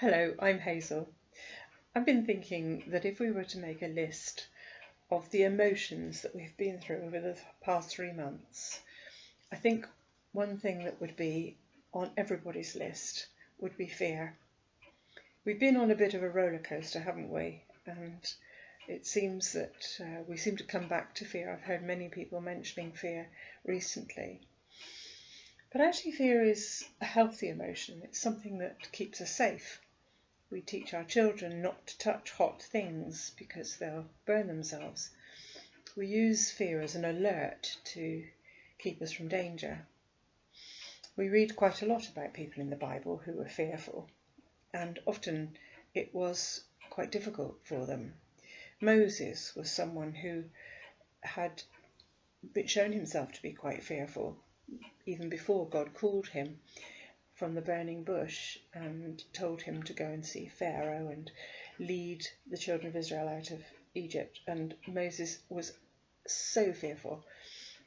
Hello, I'm Hazel. I've been thinking that if we were to make a list of the emotions that we've been through over the past 3 months, I think one thing that would be on everybody's list would be fear. We've been on a bit of a roller coaster, haven't we? And it seems that we seem to come back to fear. I've heard many people mentioning fear recently. But actually fear is a healthy emotion. It's something that keeps us safe. We teach our children not to touch hot things because they'll burn themselves. We use fear as an alert to keep us from danger. We read quite a lot about people in the Bible who were fearful, and often it was quite difficult for them. Moses was someone who had shown himself to be quite fearful, even before God called him from the burning bush and told him to go and see Pharaoh and lead the children of Israel out of Egypt. And Moses was so fearful.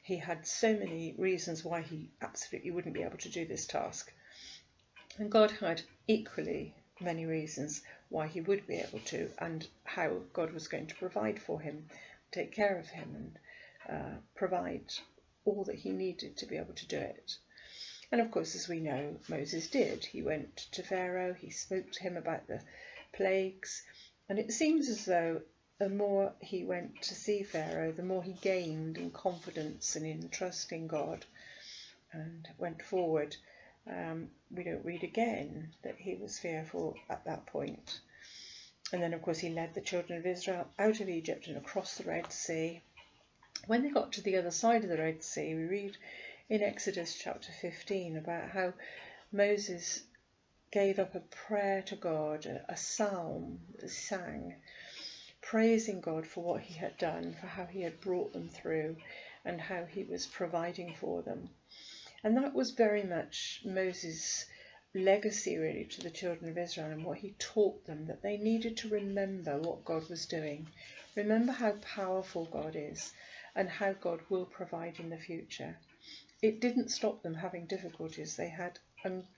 He had so many reasons why he absolutely wouldn't be able to do this task. And God had equally many reasons why he would be able to, and how God was going to provide for him, take care of him, and provide all that he needed to be able to do it. And of course, as we know, Moses did. He went to Pharaoh, he spoke to him about the plagues, and it seems as though the more he went to see Pharaoh, the more he gained in confidence and in trusting God and went forward. We don't read again that he was fearful at that point. And then, of course, he led the children of Israel out of Egypt and across the Red Sea. When they got to the other side of the Red Sea, we read in Exodus chapter 15 about how Moses gave up a prayer to God, a psalm that he sang, praising God for what he had done, for how he had brought them through and how he was providing for them. And that was very much Moses' legacy really to the children of Israel, and what he taught them, that they needed to remember what God was doing, remember how powerful God is and how God will provide in the future. It didn't stop them having difficulties. They had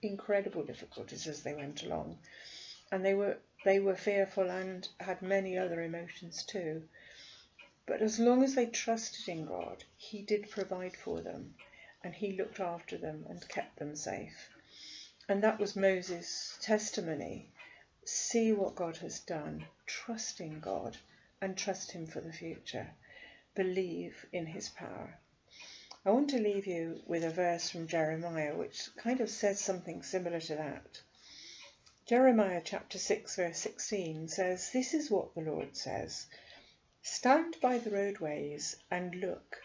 incredible difficulties as they went along, and they were fearful and had many other emotions too. But as long as they trusted in God, he did provide for them, and he looked after them and kept them safe. And that was Moses' testimony. See what God has done. Trust in God and trust him for the future. Believe in his power. I want to leave you with a verse from Jeremiah which kind of says something similar to that. Jeremiah chapter 6 verse 16 says, "This is what the Lord says. Stand by the roadways and look.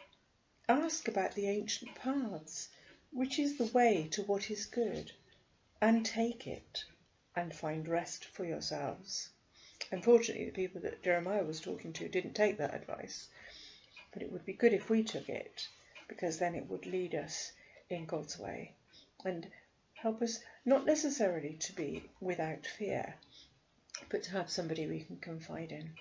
Ask about the ancient paths, which is the way to what is good, and take it and find rest for yourselves." Unfortunately, the people that Jeremiah was talking to didn't take that advice, but it would be good if we took it, because then it would lead us in God's way and help us not necessarily to be without fear, but to have somebody we can confide in.